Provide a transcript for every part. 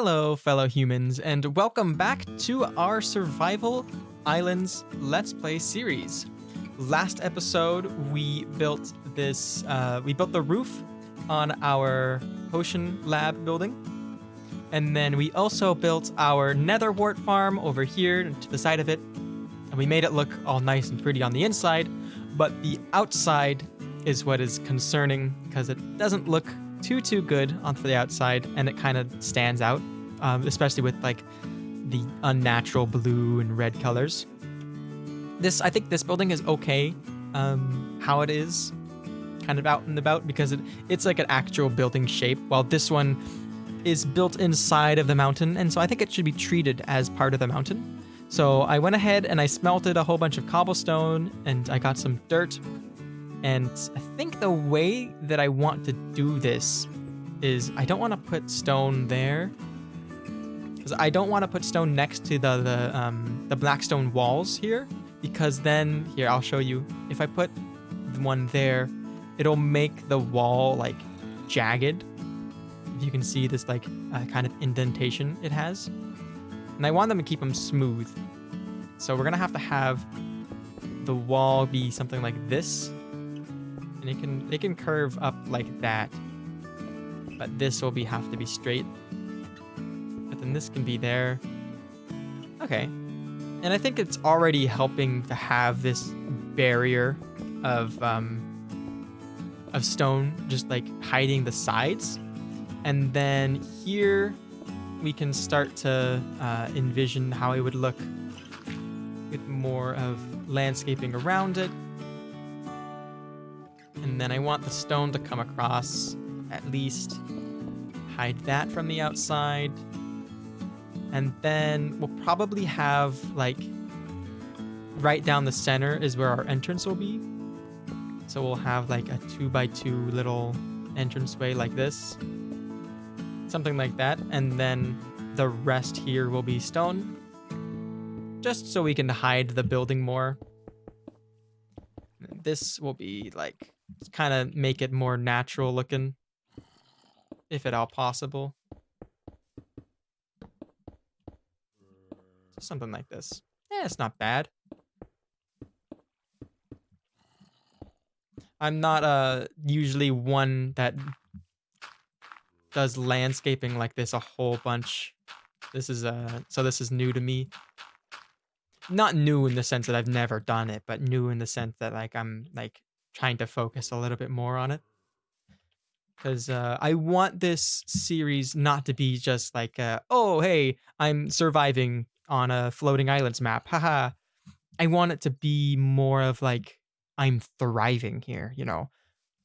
Hello, fellow humans, and welcome back to our Survival Islands Let's Play series. Last episode, we built the roof on our potion lab building. And then we also built our nether wart farm over here to the side of it. And we made it look all nice and pretty on the inside, but the outside is what is concerning because it doesn't look too good on for the outside, and it kind of stands out, especially with like the unnatural blue and red colors. I think this building is okay, how it is, kind of out and about, because it's like an actual building shape, while this one is built inside of the mountain, and so I think it should be treated as part of the mountain. So I went ahead and I smelted a whole bunch of cobblestone, and I got some dirt. And I think the way that I want to do this is I don't want to put stone there, because I don't want to put stone next to the black stone walls here, because then here I'll show you. If I put one there, it'll make the wall like jagged. If you can see this like kind of indentation it has, and I want them to keep them smooth. So we're gonna have to have the wall be something like this. And it can curve up like that, but this will have to be straight. But then this can be there. Okay, and I think it's already helping to have this barrier of stone just like hiding the sides, and then here we can start to envision how it would look with more of landscaping around it. And then I want the stone to come across, at least hide that from the outside. And then we'll probably have like right down the center is where our entrance will be. So we'll have like a 2x2 little entranceway like this. Something like that. And then the rest here will be stone, just so we can hide the building more. This will be like, kind of make it more natural looking, if at all possible. Something like this. Yeah, it's not bad. I'm not usually one that does landscaping like this a whole bunch. This is new to me. Not new in the sense that I've never done it, but new in the sense that like I'm like trying to focus a little bit more on it, because I want this series not to be just like oh hey, I'm surviving on a floating islands map, haha. I want it to be more of like I'm thriving here, you know.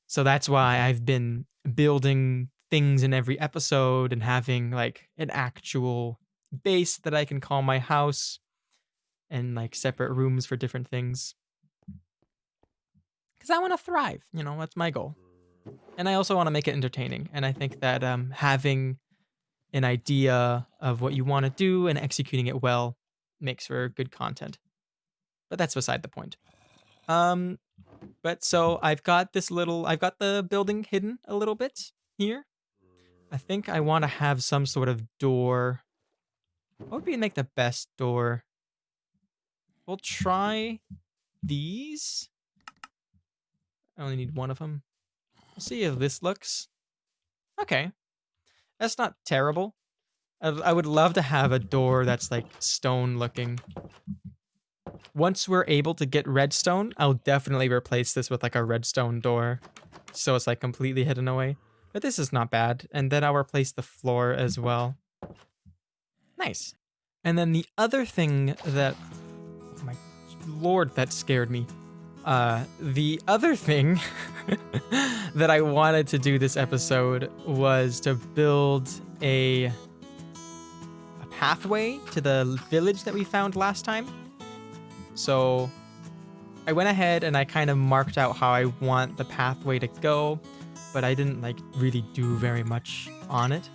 So that's why I've been building things in every episode and having like an actual base that I can call my house, and like separate rooms for different things. Because I want to thrive, you know, that's my goal. And I also want to make it entertaining. And I think that having an idea of what you want to do and executing it well makes for good content. But that's beside the point. But so I've got the building hidden a little bit here. I think I want to have some sort of door. What would make the best door? We'll try these. I only need one of them. We'll see if this looks okay. That's not terrible. I would love to have a door that's like stone looking. Once we're able to get redstone, I'll definitely replace this with like a redstone door, so it's like completely hidden away. But this is not bad. And then I'll replace the floor as well. Nice. And then the other thing that, oh my lord, that scared me. The other thing that I wanted to do this episode was to build a pathway to the village that we found last time. So I went ahead and I kind of marked out how I want the pathway to go, but I didn't like really do very much on it.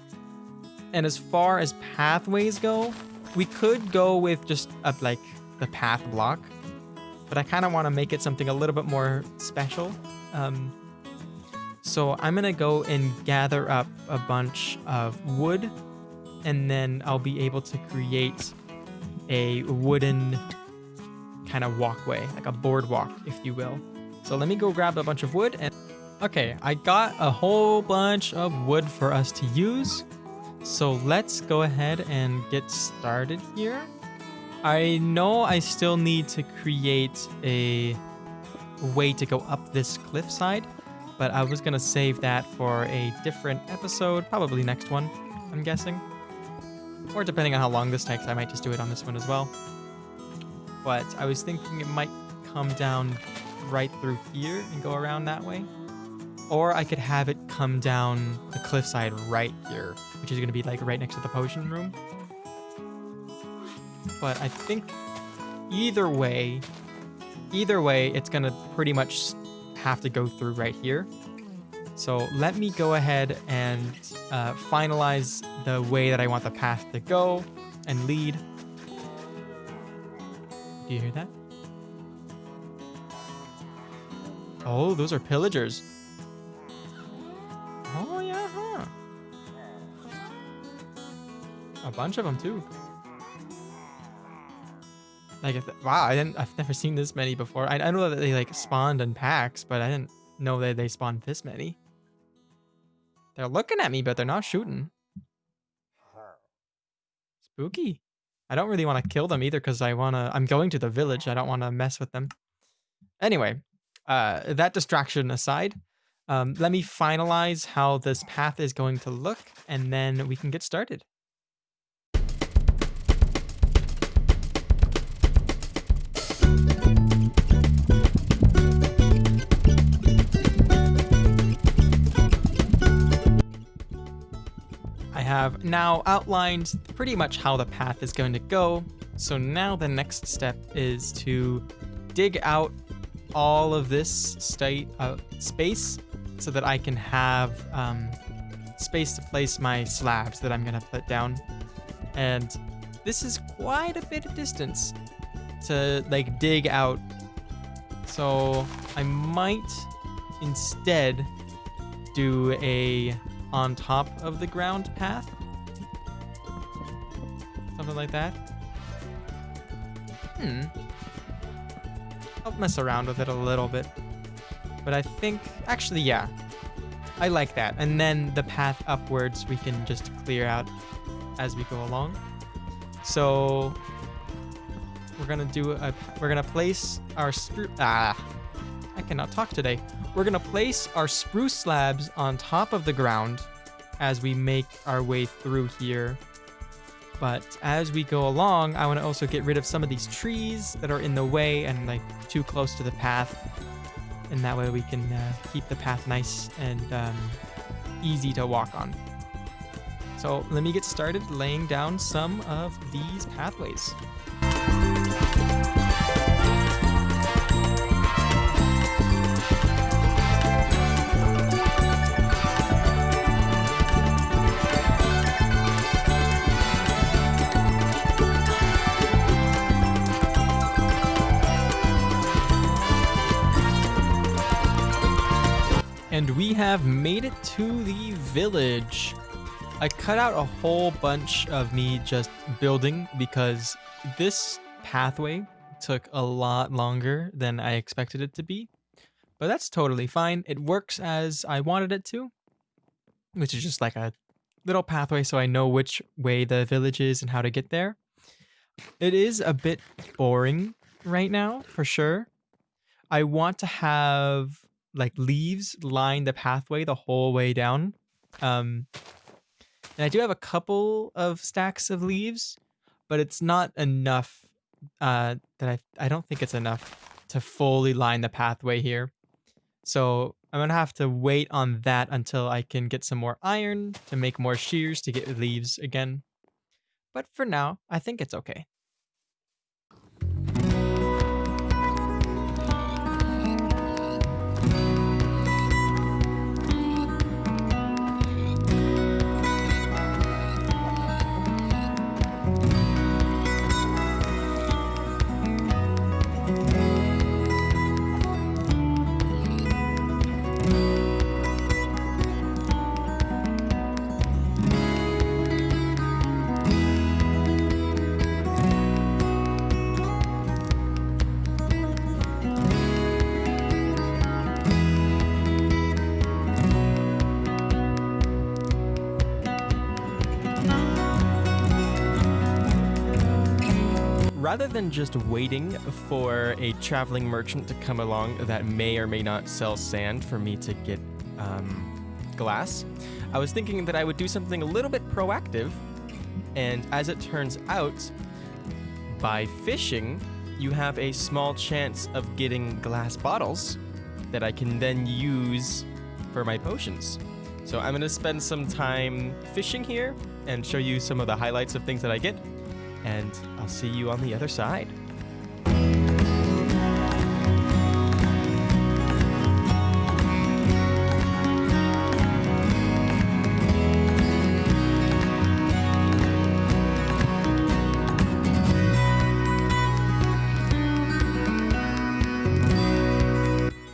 And as far as pathways go, we could go with just like the path block, but I kind of want to make it something a little bit more special. So I'm going to go and gather up a bunch of wood and then I'll be able to create a wooden kind of walkway, like a boardwalk, if you will. So let me go grab a bunch of wood and okay, I got a whole bunch of wood for us to use. So let's go ahead and get started here. I know I still need to create a way to go up this cliffside, but I was gonna save that for a different episode, probably next one, I'm guessing. Or depending on how long this takes, I might just do it on this one as well. But I was thinking it might come down right through here and go around that way. Or I could have it come down the cliffside right here, which is going to be like right next to the potion room. But I think either way, it's going to pretty much have to go through right here. So let me go ahead and finalize the way that I want the path to go and lead. Do you hear that? Oh, those are pillagers. Oh, yeah, huh? A bunch of them, too. Like, wow, I've never seen this many before. I know that they, like, spawned in packs, but I didn't know that they spawned this many. They're looking at me, but they're not shooting. Spooky. I don't really want to kill them either because I'm going to the village. I don't want to mess with them. Anyway, that distraction aside, let me finalize how this path is going to look, and then we can get started. I have now outlined pretty much how the path is going to go. So now the next step is to dig out all of this space so that I can have space to place my slabs that I'm going to put down. And this is quite a bit of distance to like dig out. So I might instead do a on top of the ground path. Something like that. I'll mess around with it a little bit. But I think, actually, yeah. I like that. And then the path upwards we can just clear out as we go along. So we're gonna place our I cannot talk today. We're gonna place our spruce slabs on top of the ground as we make our way through here. But as we go along, I want to also get rid of some of these trees that are in the way and like too close to the path. And that way we can keep the path nice and easy to walk on. So let me get started laying down some of these pathways. And we have made it to the village. I cut out a whole bunch of me just building because this pathway took a lot longer than I expected it to be. But that's totally fine. It works as I wanted it to, which is just like a little pathway so I know which way the village is and how to get there. It is a bit boring right now, for sure. I want to have like leaves line the pathway the whole way down. And I do have a couple of stacks of leaves, but it's not enough that I don't think it's enough to fully line the pathway here. So I'm gonna have to wait on that until I can get some more iron to make more shears to get leaves again. But for now, I think it's okay. rather than just waiting for a traveling merchant to come along that may or may not sell sand for me to get glass, I was thinking that I would do something a little bit proactive. And as it turns out, by fishing, you have a small chance of getting glass bottles that I can then use for my potions. So I'm going to spend some time fishing here and show you some of the highlights of things that I get. And I'll see you on the other side.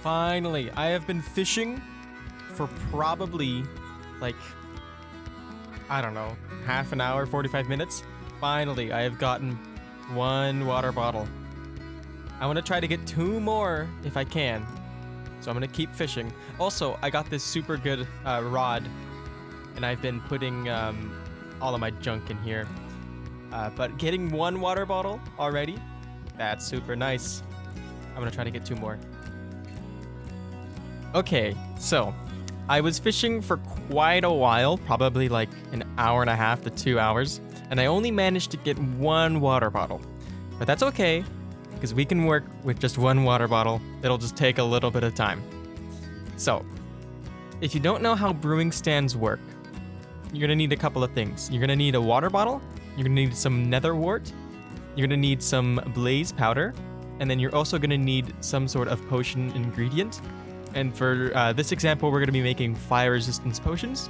Finally, I have been fishing for probably like, I don't know, half an hour, 45 minutes. Finally, I have gotten 1 water bottle. I want to try to get 2 more if I can. So I'm going to keep fishing. Also, I got this super good rod, and I've been putting all of my junk in here. But getting 1 water bottle already, that's super nice. I'm going to try to get 2 more. Okay, so I was fishing for quite a while, probably like an hour and a half to 2 hours, and I only managed to get 1 water bottle. But that's okay, because we can work with just 1 water bottle. It'll just take a little bit of time. So, if you don't know how brewing stands work, you're gonna need a couple of things. You're gonna need a water bottle, you're gonna need some nether wart, you're gonna need some blaze powder, and then you're also gonna need some sort of potion ingredient. And for this example, we're going to be making fire resistance potions.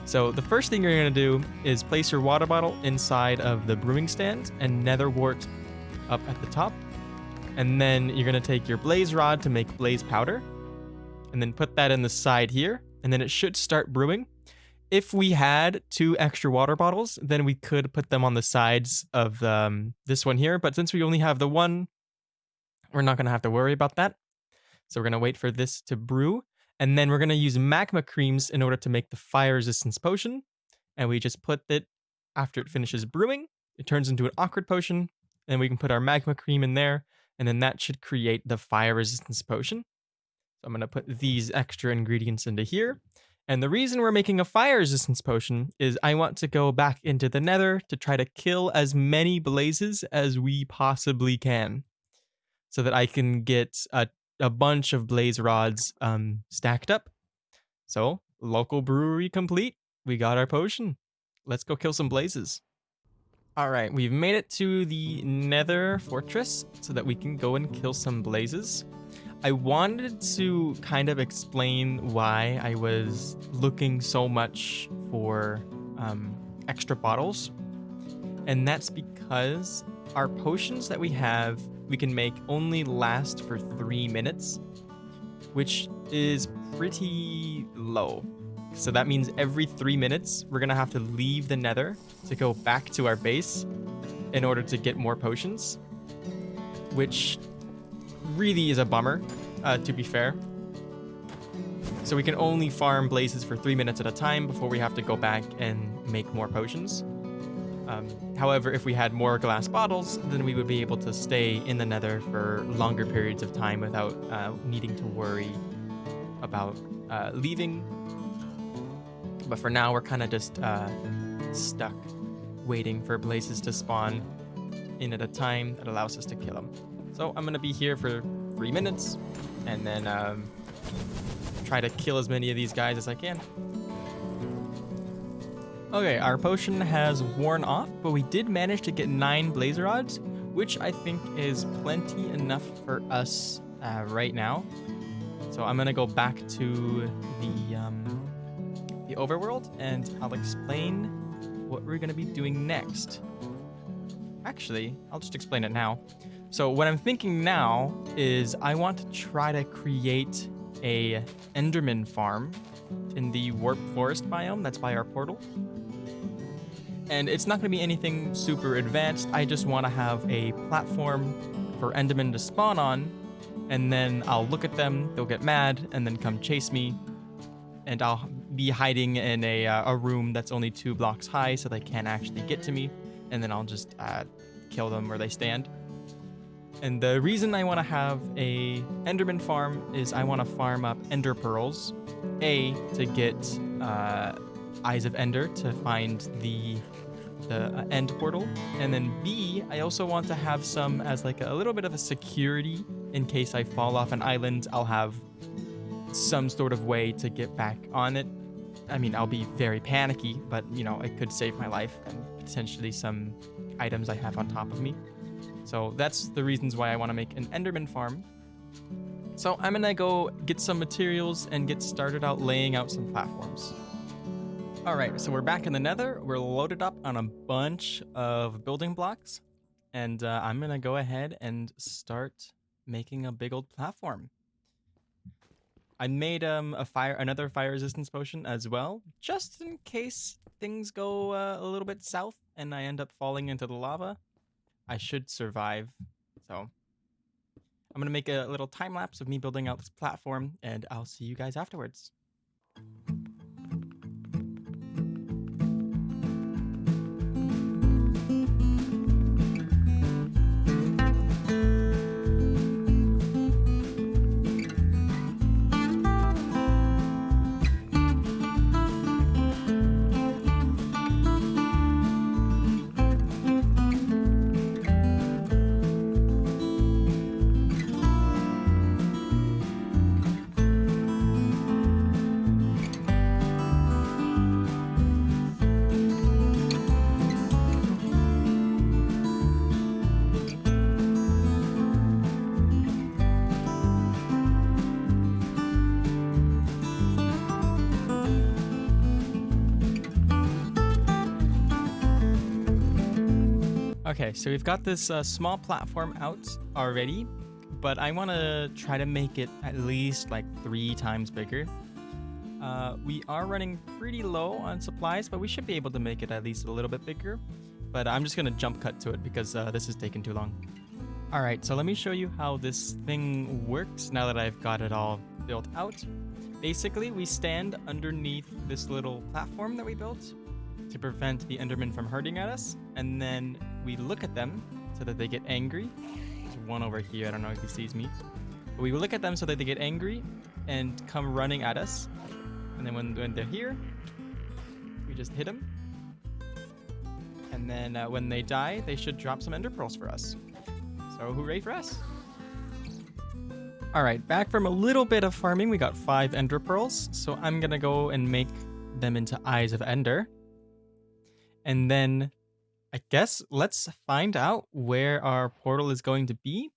So the first thing you're going to do is place your water bottle inside of the brewing stand and nether wart up at the top. And then you're going to take your blaze rod to make blaze powder and then put that in the side here. And then it should start brewing. If we had 2 extra water bottles, then we could put them on the sides of this one here. But since we only have the one, we're not going to have to worry about that. So we're going to wait for this to brew, and then we're going to use magma creams in order to make the fire resistance potion. And we just put it after it finishes brewing. It turns into an awkward potion, and we can put our magma cream in there, and then that should create the fire resistance potion. So I'm going to put these extra ingredients into here. And the reason we're making a fire resistance potion is I want to go back into the nether to try to kill as many blazes as we possibly can, so that I can get a bunch of blaze rods stacked up. So, local brewery complete. We got our potion. Let's go kill some blazes. All right, we've made it to the nether fortress so that we can go and kill some blazes. I wanted to kind of explain why I was looking so much for extra bottles. And that's because our potions that we have, we can make only last for 3 minutes, which is pretty low. So that means every 3 minutes, we're gonna have to leave the nether to go back to our base in order to get more potions, which really is a bummer, to be fair. So we can only farm blazes for 3 minutes at a time before we have to go back and make more potions. However, if we had more glass bottles, then we would be able to stay in the nether for longer periods of time without needing to worry about leaving. But for now, we're kind of just stuck waiting for blazes to spawn in at a time that allows us to kill them. So I'm going to be here for 3 minutes and then try to kill as many of these guys as I can. Okay, our potion has worn off, but we did manage to get 9 blaze rods, which I think is plenty enough for us right now. So I'm gonna go back to the overworld, and I'll explain what we're gonna be doing next. Actually, I'll just explain it now. So what I'm thinking now is I want to try to create a Enderman farm in the Warp Forest biome that's by our portal. And it's not going to be anything super advanced. I just want to have a platform for Endermen to spawn on, and then I'll look at them, they'll get mad, and then come chase me. And I'll be hiding in a room that's only 2 blocks high, so they can't actually get to me. And then I'll just kill them where they stand. And the reason I want to have a Enderman farm is I want to farm up Ender Pearls. A, to get Eyes of Ender to find the end portal. And then B, I also want to have some as like a little bit of a security in case I fall off an island. I'll have some sort of way to get back on it. I mean, I'll be very panicky, but you know, it could save my life and potentially some items I have on top of me. So that's the reasons why I want to make an Enderman farm. So I'm gonna go get some materials and get started out laying out some platforms. All right, so we're back in the Nether. We're loaded up on a bunch of building blocks, and I'm gonna go ahead and start making a big old platform. I made another fire resistance potion as well, just in case things go a little bit south and I end up falling into the lava. I should survive. So I'm gonna make a little time lapse of me building out this platform, and I'll see you guys afterwards. Okay, so we've got this small platform out already, but I want to try to make it at least like 3 times bigger. We are running pretty low on supplies, but we should be able to make it at least a little bit bigger. But I'm just going to jump cut to it because this is taking too long. All right, so let me show you how this thing works now that I've got it all built out. Basically, we stand underneath this little platform that we built to prevent the Enderman from hurting at us, and then we look at them so that they get angry. There's one over here, I don't know if he sees me. But we look at them so that they get angry and come running at us. And then when they're here, we just hit them. And then when they die, they should drop some Ender Pearls for us. So hooray for us. All right, back from a little bit of farming, we got 5 Ender Pearls. So I'm gonna go and make them into Eyes of Ender. And then I guess let's find out where our portal is going to be.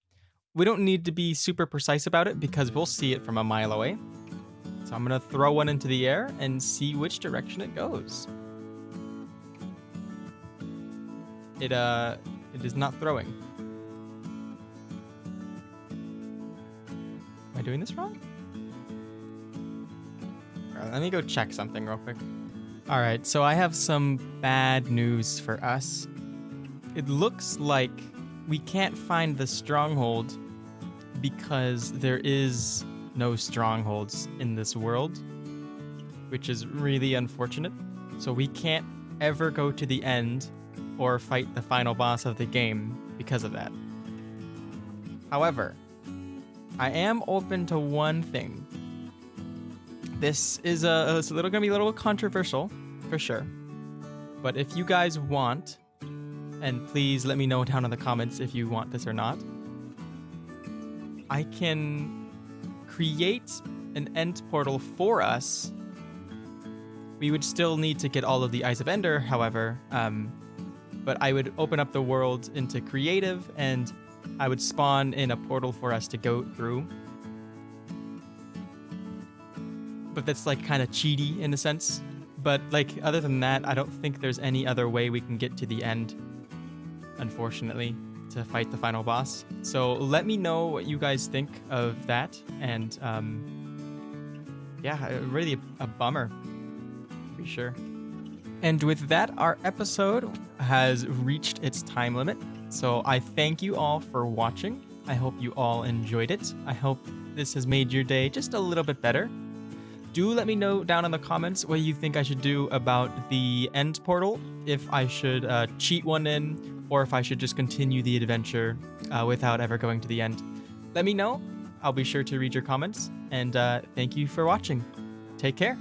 We don't need to be super precise about it because we'll see it from a mile away. So I'm gonna throw one into the air and see which direction it goes. It is not throwing. Am I doing this wrong? All right, let me go check something real quick. All right, so I have some bad news for us. It looks like we can't find the stronghold because there is no strongholds in this world, which is really unfortunate. So we can't ever go to the end or fight the final boss of the game because of that. However, I am open to one thing. This is gonna be a little controversial, for sure. But if you guys want, and please let me know down in the comments if you want this or not, I can create an end portal for us. We would still need to get all of the Eyes of Ender, however, but I would open up the world into creative and I would spawn in a portal for us to go through. But that's like kind of cheaty in a sense. But like other than that, I don't think there's any other way we can get to the end, unfortunately, to fight the final boss. So let me know what you guys think of that. And yeah, really a bummer, to be sure. And with that, our episode has reached its time limit. So I thank you all for watching. I hope you all enjoyed it. I hope this has made your day just a little bit better. Do let me know down in the comments what you think I should do about the end portal. If I should cheat one in, or if I should just continue the adventure without ever going to the end. Let me know. I'll be sure to read your comments, and thank you for watching. Take care.